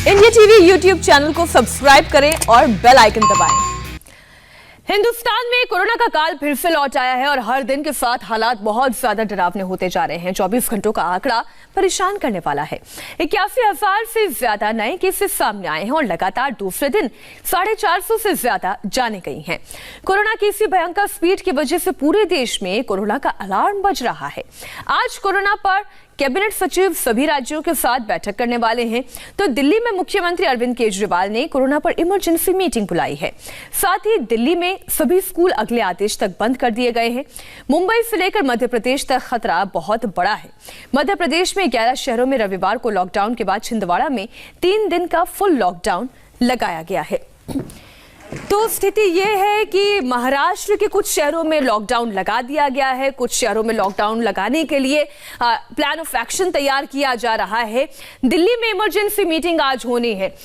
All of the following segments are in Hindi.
इंडिया टीवी यूट्यूब चैनल को सब्सक्राइब करें और बेल आइकन दबाएं। हिंदुस्तान में कोरोना का काल फिर से लौट आया है और हर दिन के साथ हालात बहुत ज्यादा डरावने होते जा रहे हैं। 24 घंटों का आंकड़ा परेशान करने वाला है। 81,000 से ज्यादा नए केसेस सामने आए हैं और लगातार दूसरे दिन 450 से ज्यादा जाने गई हैं। कोरोना की इसी भयंकर स्पीड की वजह से पूरे देश में कोरोना का अलार्म बज रहा है। आज कोरोना पर कैबिनेट सचिव सभी राज्यों के साथ बैठक करने वाले हैं। तो दिल्ली में मुख्यमंत्री अरविंद केजरीवाल ने कोरोना पर इमरजेंसी मीटिंग बुलाई है। साथ ही दिल्ली में सभी स्कूल अगले आदेश तक बंद कर दिए गए हैं। मुंबई से लेकर मध्य प्रदेश तक खतरा बहुत बड़ा है। मध्य प्रदेश में 11 शहरों में रविवार को लॉकडाउन के बाद छिंदवाड़ा में 3 दिन का फुल लॉकडाउन लगाया गया है। तो स्थिति यह है कि महाराष्ट्र के कुछ शहरों में लॉकडाउन लगा दिया गया है। कुछ शहरों में लॉकडाउन लगाने के लिए प्लान ऑफ एक्शन तैयार किया जा रहा है। दिल्ली में इमरजेंसी मीटिंग आज होनी है।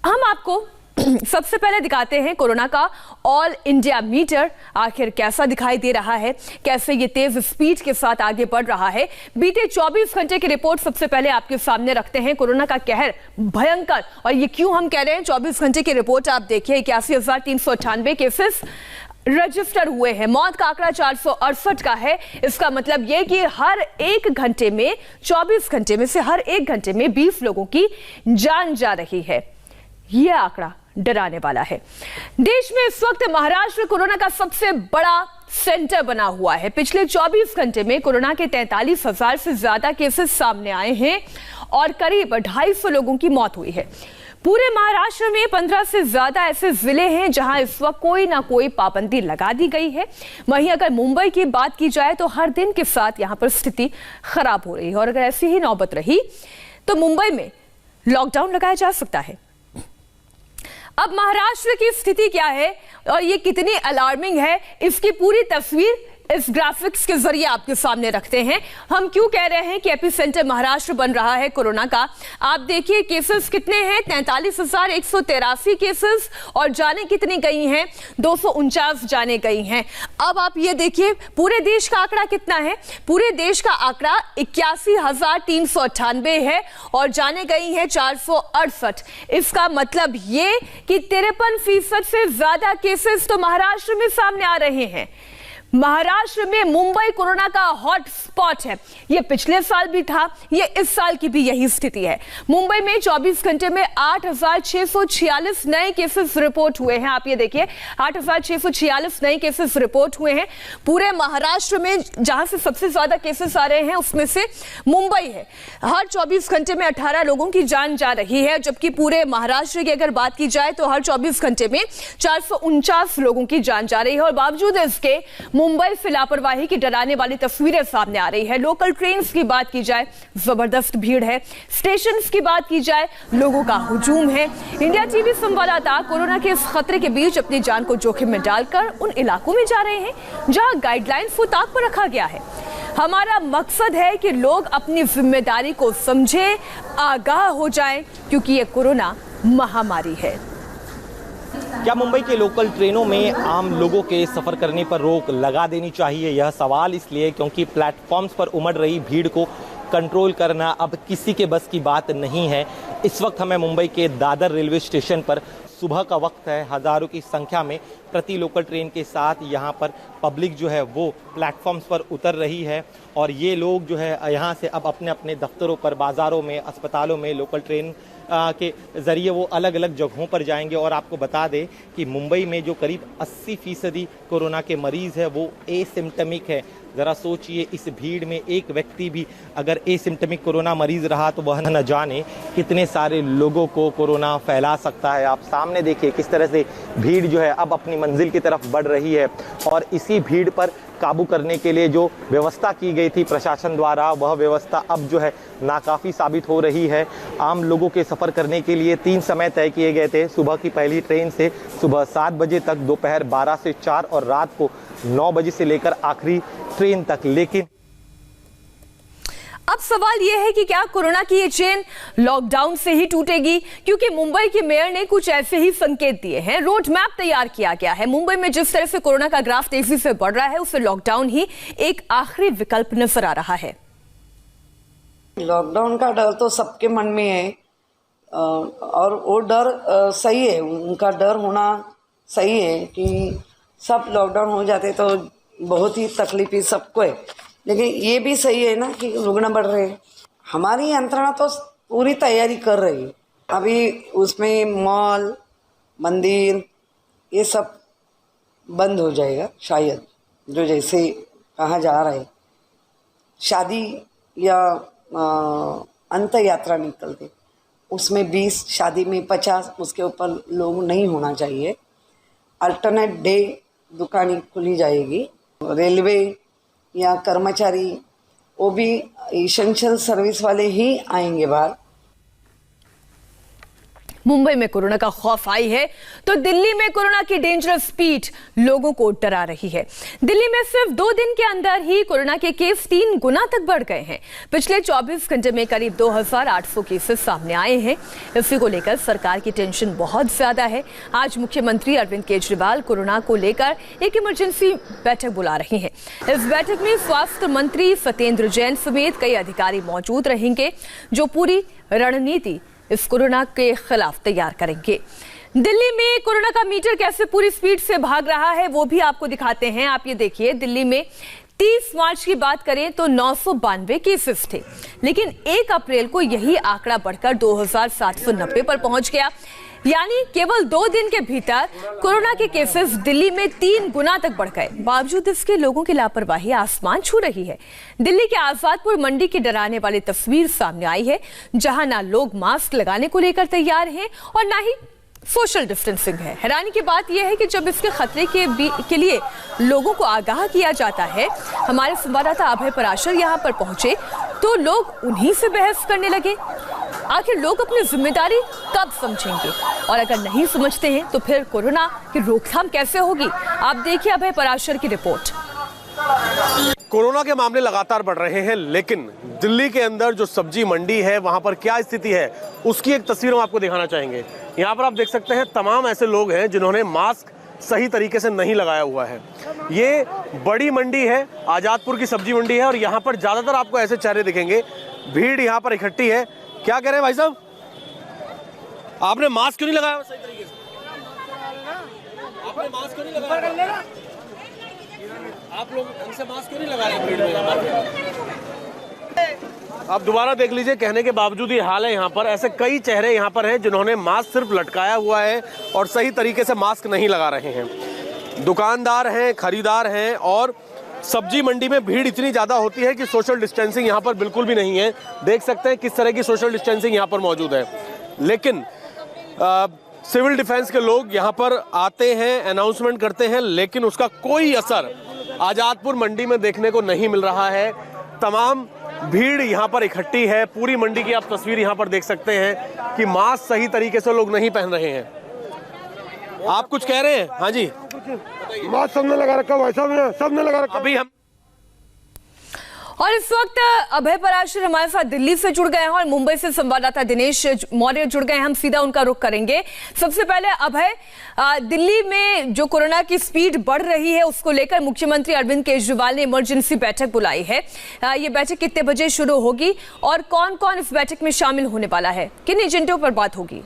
हम आपको सबसे पहले दिखाते हैं कोरोना का ऑल इंडिया मीटर आखिर कैसा दिखाई दे रहा है, कैसे ये तेज स्पीड के साथ आगे बढ़ रहा है। बीते 24 घंटे की रिपोर्ट सबसे पहले आपके सामने रखते हैं। कोरोना का कहर भयंकर, और ये क्यों हम कह रहे हैं 24 घंटे की रिपोर्ट आप देखिए। 81,398 केसेस रजिस्टर हुए हैं। मौत का आंकड़ा 468 का है। इसका मतलब यह कि हर एक घंटे में 24 घंटे में से हर एक घंटे में 20 लोगों की जान जा रही है। यह आंकड़ा डराने वाला है। देश में इस वक्त महाराष्ट्र कोरोना का सबसे बड़ा सेंटर बना हुआ है। पिछले 24 घंटे में कोरोना के 43,000 से ज्यादा केसेस सामने आए हैं और करीब 250 लोगों की मौत हुई है। पूरे महाराष्ट्र में 15 से ज्यादा ऐसे जिले हैं जहां इस वक्त कोई ना कोई पाबंदी लगा दी गई है। वहीं अगर मुंबई की बात की जाए तो हर दिन के साथ यहां पर स्थिति खराब हो रही है और अगर ऐसी ही नौबत रही तो मुंबई में लॉकडाउन लगाया जा सकता है। अब महाराष्ट्र की स्थिति क्या है और ये कितनी अलार्मिंग है, इसकी पूरी तस्वीर इस ग्राफिक्स के जरिए आपके सामने रखते हैं। हम क्यों कह रहे हैं कि एपिसेंटर महाराष्ट्र बन रहा है कोरोना का। आप देखिए केसेस कितने हैं, 43,183 केसेस, और जाने कितनी गई हैं, 249 जाने गई हैं। अब आप ये देखिए पूरे देश का आंकड़ा कितना है। पूरे देश का आंकड़ा 81,398 है और जाने गई हैं 468। इसका मतलब ये कि 53% से ज्यादा केसेस तो महाराष्ट्र में सामने आ रहे हैं। महाराष्ट्र में मुंबई कोरोना का हॉट स्पॉट है। यह पिछले साल भी था, यह इस साल की भी यही स्थिति है। मुंबई में 24 घंटे में 8,646 नए केसेस रिपोर्ट हुए हैं। आप ये देखिए 8,646 नए केसेस रिपोर्ट हुए हैं। पूरे महाराष्ट्र में जहां से सबसे ज्यादा केसेस आ रहे हैं उसमें से मुंबई है। हर 24 घंटे में 18 लोगों की जान जा रही है, जबकि पूरे महाराष्ट्र की अगर बात की जाए तो हर 24 घंटे में 449 लोगों की जान जा रही है। और बावजूद इसके मुंबई से लापरवाही की डराने वाली तस्वीरें सामने आ रही है। लोकल ट्रेन्स की बात की जाए जबरदस्त भीड़ है, स्टेशंस की बात की जाए लोगों का हुजूम है। इंडिया टीवी संवाददाता कोरोना के इस खतरे के बीच अपनी जान को जोखिम में डालकर उन इलाकों में जा रहे हैं जहां गाइडलाइन फुताक पर रखा गया है। हमारा मकसद है कि लोग अपनी जिम्मेदारी को समझें, आगाह हो जाएं, क्योंकि ये कोरोना महामारी है। क्या मुंबई के लोकल ट्रेनों में आम लोगों के सफ़र करने पर रोक लगा देनी चाहिए? यह सवाल इसलिए क्योंकि प्लेटफॉर्म्स पर उमड़ रही भीड़ को कंट्रोल करना अब किसी के बस की बात नहीं है। इस वक्त हमें मुंबई के दादर रेलवे स्टेशन पर सुबह का वक्त है। हज़ारों की संख्या में प्रति लोकल ट्रेन के साथ यहाँ पर पब्लिक जो है वो प्लेटफॉर्म्स पर उतर रही है और ये लोग जो है यहाँ से अब अपने अपने दफ्तरों पर, बाज़ारों में, अस्पतालों में लोकल ट्रेन के ज़रिए वो अलग अलग जगहों पर जाएंगे। और आपको बता दें कि मुंबई में जो करीब 80% कोरोना के मरीज़ है वो एसिम्टमिक है। ज़रा सोचिए इस भीड़ में एक व्यक्ति भी अगर एसिम्टमिक कोरोना मरीज़ रहा तो वह न जाने कितने सारे लोगों को कोरोना फैला सकता है। आप सामने देखिए किस तरह से भीड़ जो है अब अपनी मंजिल की तरफ बढ़ रही है और इसी भीड़ पर काबू करने के लिए जो व्यवस्था की गई थी प्रशासन द्वारा वह व्यवस्था अब जो है नाकाफ़ी साबित हो रही है। आम लोगों के सफ़र करने के लिए 3 समय तय किए गए थे। सुबह की पहली ट्रेन से सुबह 7 बजे तक, दोपहर 12 से 4 और रात को 9 बजे से लेकर आखिरी ट्रेन तक। लेकिन अब सवाल यह है कि क्या कोरोना की ये चेन लॉकडाउन से ही टूटेगी, क्योंकि मुंबई के मेयर ने कुछ ऐसे ही संकेत दिए हैं। रोड मैप तैयार किया गया है। मुंबई में जिस तरह से कोरोना का ग्राफ तेजी से बढ़ रहा है उससे लॉकडाउन ही एक आखिरी विकल्प नजर आ रहा है। लॉकडाउन का डर तो सबके मन में है, और वो डर सही है, उनका डर होना सही है कि सब लॉकडाउन हो जाते तो बहुत ही तकलीफी सबको है, लेकिन ये भी सही है ना कि रुग्ण बढ़ रहे हैं। हमारी यंत्रणा तो पूरी तैयारी कर रही है। अभी उसमें मॉल मंदिर ये सब बंद हो जाएगा शायद, जो जैसे कहा जा रहा है। शादी या अंत यात्रा निकलते उसमें 20, शादी में 50, उसके ऊपर लोग नहीं होना चाहिए। अल्टरनेट डे दुकानें खुली जाएगी। रेलवे या कर्मचारी वो भी इसेंशियल सर्विस वाले ही आएंगे बाहर। मुंबई में कोरोना का खौफ आई है तो दिल्ली में कोरोना की डेंजरस स्पीड लोगों को डरा रही है। दिल्ली में सिर्फ 2 दिन के अंदर ही कोरोना के केस 3 गुना तक बढ़ गए हैं। पिछले 24 घंटे में करीब 2800 केसेस सामने आए हैं। इसी को लेकर सरकार की टेंशन बहुत ज्यादा है। आज मुख्यमंत्री अरविंद केजरीवाल कोरोना को लेकर एक इमरजेंसी बैठक बुला रही हैं। इस बैठक में स्वास्थ्य मंत्री सत्येंद्र जैन समेत कई अधिकारी मौजूद रहेंगे, जो पूरी रणनीति इस कोरोना के खिलाफ तैयार करेंगे। दिल्ली में कोरोना का मीटर कैसे पूरी स्पीड से भाग रहा है वो भी आपको दिखाते हैं। आप ये देखिए, दिल्ली में 30 मार्च की बात करें तो 992 केसेस थे, लेकिन 1 अप्रैल को यही आंकड़ा बढ़कर 2790 पर पहुंच गया। यानी केवल 2 दिन के भीतर कोरोना के केसेस दिल्ली में 3 गुना तक बढ़ गए। बावजूद इसके लोगों की लापरवाही आसमान छू रही है। दिल्ली के आजादपुर मंडी की डराने वाली तस्वीर सामने आई है, जहां ना लोग मास्क लगाने को लेकर तैयार हैं और ना ही सोशल डिस्टेंसिंग है। हैरानी की बात यह है कि जब इसके खतरे के लिए लोगों को आगाह किया जाता है, हमारे संवाददाता अभय पराशर यहां पर पहुंचे तो लोग उन्हीं से बहस करने लगे। आखिर लोग अपनी जिम्मेदारी कब समझेंगे, और अगर नहीं समझते हैं तो फिर कोरोना की रोकथाम कैसे होगी? आप देखिए अभय पराशर की रिपोर्ट। कोरोना के मामले लगातार बढ़ रहे हैं, लेकिन दिल्ली के अंदर जो सब्जी मंडी है वहां पर क्या स्थिति है उसकी एक तस्वीर हम आपको दिखाना चाहेंगे। यहाँ पर आप देख सकते हैं तमाम ऐसे लोग हैं जिन्होंने मास्क सही तरीके से नहीं लगाया हुआ है। ये बड़ी मंडी है, आजादपुर की सब्जी मंडी है, और यहाँ पर ज्यादातर आपको ऐसे चेहरे दिखेंगे। भीड़ यहाँ पर इकट्ठी है। क्या कह रहे हैं भाई साहब, आपने मास्क क्यों नहीं लगाया सही तरीके से? आपने मास्क क्यों नहीं लगाया? आप लोग ढंग से मास्क क्यों नहीं लगा रहे भीड़ में? आप दोबारा देख लीजिए, कहने के बावजूद ये हाल है। यहाँ पर ऐसे कई चेहरे यहाँ पर हैं जिन्होंने मास्क सिर्फ लटकाया हुआ है और सही तरीके से मास्क नहीं लगा रहे हैं। दुकानदार हैं, खरीदार हैं, और सब्जी मंडी में भीड़ इतनी ज़्यादा होती है कि सोशल डिस्टेंसिंग यहाँ पर बिल्कुल भी नहीं है। देख सकते हैं किस तरह की सोशल डिस्टेंसिंग यहाँ पर मौजूद है। लेकिन सिविल डिफेंस के लोग यहाँ पर आते हैं, अनाउंसमेंट करते हैं, लेकिन उसका कोई असर आजादपुर मंडी में देखने को नहीं मिल रहा है। तमाम भीड़ यहाँ पर इकट्ठी है। पूरी मंडी की आप तस्वीर यहाँ पर देख सकते हैं कि मास्क सही तरीके से लोग नहीं पहन रहे हैं। आप कुछ कह रहे हैं? हाँ जी, मास्क सबने लगा रखा है, सबने लगा रखा। अभी हम और इस वक्त अभय पराशर हमारे साथ दिल्ली से जुड़ गए हैं और मुंबई से संवाददाता दिनेश मौर्य जुड़ गए हैं। हम सीधा उनका रुख करेंगे। सबसे पहले अभय, दिल्ली में जो कोरोना की स्पीड बढ़ रही है उसको लेकर मुख्यमंत्री अरविंद केजरीवाल ने इमरजेंसी बैठक बुलाई है। ये बैठक कितने बजे शुरू होगी और कौन कौन इस बैठक में शामिल होने वाला है? किन एजेंडों पर बात होगी?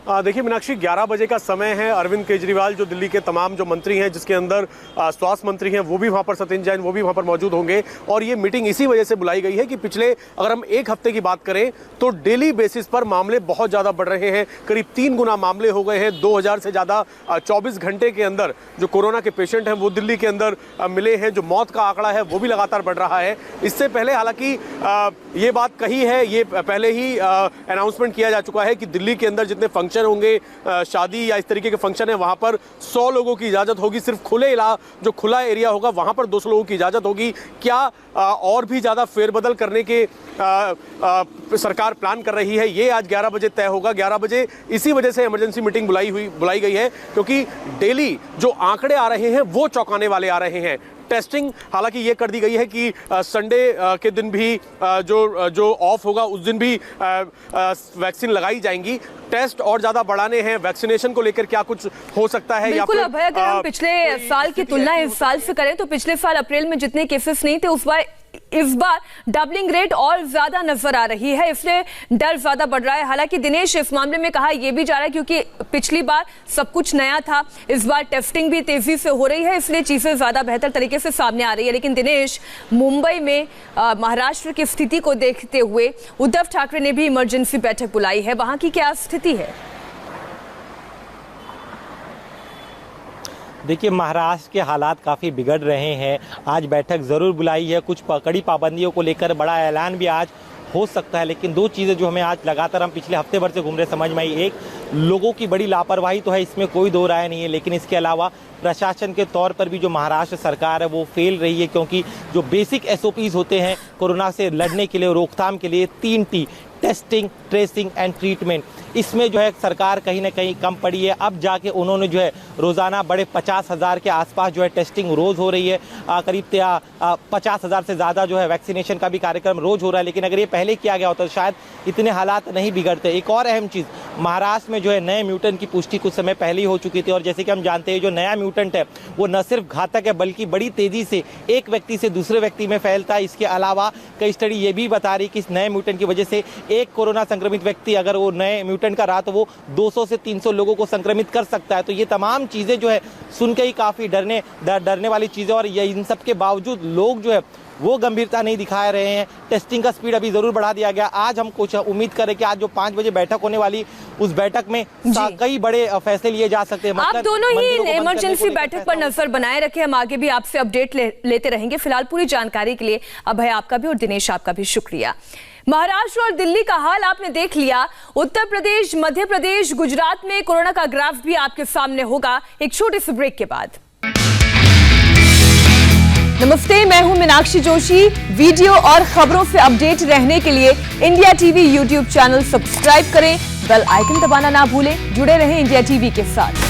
देखिए मीनाक्षी, 11 बजे का समय है। अरविंद केजरीवाल जो दिल्ली के तमाम जो मंत्री हैं, जिसके अंदर स्वास्थ्य मंत्री हैं, वो भी वहाँ पर, सत्येंद्र जैन वो भी वहाँ पर मौजूद होंगे। और ये मीटिंग इसी वजह से बुलाई गई है कि पिछले अगर हम 1 हफ्ते की बात करें तो डेली बेसिस पर मामले बहुत ज़्यादा बढ़ रहे हैं। करीब 3 गुना मामले हो गए हैं। 2000 से ज़्यादा 24 घंटे के अंदर जो कोरोना के पेशेंट हैं वो दिल्ली के अंदर मिले हैं। जो मौत का आंकड़ा है वो भी लगातार बढ़ रहा है। इससे पहले हालांकि ये बात कही है, ये पहले ही अनाउंसमेंट किया जा चुका है कि दिल्ली के अंदर जितने फंक्शन होंगे, शादी या इस तरीके के फंक्शन है, वहां पर 100 लोगों की इजाजत होगी। सिर्फ जो खुला एरिया होगा वहां पर 200 लोगों की इजाजत होगी। क्या और भी ज्यादा फेरबदल करने के सरकार प्लान कर रही है, ये आज 11 बजे तय होगा। 11 बजे इसी वजह से इमरजेंसी मीटिंग बुलाई गई है, क्योंकि डेली जो आंकड़े आ रहे हैं वो चौंकाने वाले आ रहे हैं। टेस्टिंग हालांकि ये कर दी गई है कि संडे के दिन भी जो ऑफ होगा उस दिन भी वैक्सीन लगाई जाएंगी। टेस्ट और ज्यादा बढ़ाने हैं। वैक्सीनेशन को लेकर क्या कुछ हो सकता है? बिल्कुल अभय, अगर हम पिछले साल की तुलना इस साल से करें तो पिछले साल अप्रैल में जितने केसेस नहीं थे उस बार इस बार डबलिंग रेट और ज्यादा नजर आ रही है, इसलिए डर ज्यादा बढ़ रहा है। हालांकि दिनेश इस मामले में कहा यह भी जा रहा है क्योंकि पिछली बार सब कुछ नया था, इस बार टेस्टिंग भी तेजी से हो रही है, इसलिए चीजें ज्यादा बेहतर तरीके से सामने आ रही है। लेकिन दिनेश, मुंबई में महाराष्ट्र की स्थिति को देखते हुए उद्धव ठाकरे ने भी इमरजेंसी बैठक बुलाई है, वहां की क्या स्थिति है? देखिए, महाराष्ट्र के हालात काफ़ी बिगड़ रहे हैं। आज बैठक ज़रूर बुलाई है, कुछ कड़ी पाबंदियों को लेकर बड़ा ऐलान भी आज हो सकता है। लेकिन दो चीज़ें जो हमें आज लगातार हम पिछले हफ्ते भर से घूम रहे समझ में आई, एक, लोगों की बड़ी लापरवाही तो है, इसमें कोई दो राय नहीं है, लेकिन इसके अलावा प्रशासन के तौर पर भी जो महाराष्ट्र सरकार है वो फेल रही है, क्योंकि जो बेसिक SOPs होते हैं कोरोना से लड़ने के लिए, रोकथाम के लिए, 3T, testing, tracing and treatment, इसमें जो है सरकार कहीं ना कहीं कम पड़ी है। अब जाके उन्होंने जो है रोज़ाना बड़े 50,000 के आसपास जो है टेस्टिंग रोज़ हो रही है, करीब 50,000 से ज़्यादा जो है वैक्सीनेशन का भी कार्यक्रम रोज़ हो रहा है। लेकिन अगर ये पहले किया गया होता तो शायद इतने हालात नहीं बिगड़ते। एक और अहम चीज़, महाराष्ट्र में जो है नए म्यूटेंट की पुष्टि कुछ समय पहले ही हो चुकी थी, और जैसे कि हम जानते हैं जो नया म्यूटेंट है वो न सिर्फ घातक है बल्कि बड़ी तेज़ी से एक व्यक्ति से दूसरे व्यक्ति में फैलता है। इसके अलावा कई स्टडी ये भी बता रही कि इस नए म्यूटेंट की वजह से एक कोरोना संक्रमित व्यक्ति अगर वो नए म्यूटेंट का रहा तो वो 200 से 300 लोगों को संक्रमित कर सकता है। तो ये तमाम चीज़ें जो है सुन के ही काफ़ी डरने वाली चीज़ें, और ये इन सब के बावजूद लोग जो है वो गंभीरता नहीं दिखा रहे हैं। टेस्टिंग का स्पीड अभी ज़रूर बढ़ा दिया गया। आज हम कुछ उम्मीद करें कि आज जो 5 बजे बैठक होने वाली, उस बैठक में कई बड़े फैसले लिए जा सकते हैं। आप दोनों ही इमरजेंसी बैठक पर नजर बनाए रखें, हम आगे भी आपसे अपडेट लेते रहेंगे। फिलहाल पूरी जानकारी के लिए अभय आपका भी और दिनेश आपका भी शुक्रिया। महाराष्ट्र और दिल्ली का हाल आपने देख लिया, उत्तर प्रदेश, मध्य प्रदेश, गुजरात में कोरोना का ग्राफ भी आपके सामने होगा एक छोटे से ब्रेक के बाद। नमस्ते, मैं हूं मीनाक्षी जोशी। वीडियो और खबरों से अपडेट रहने के लिए India TV YouTube channel subscribe करें, बेल आइकन दबाना ना भूलें। जुड़े रहें इंडिया टीवी के साथ।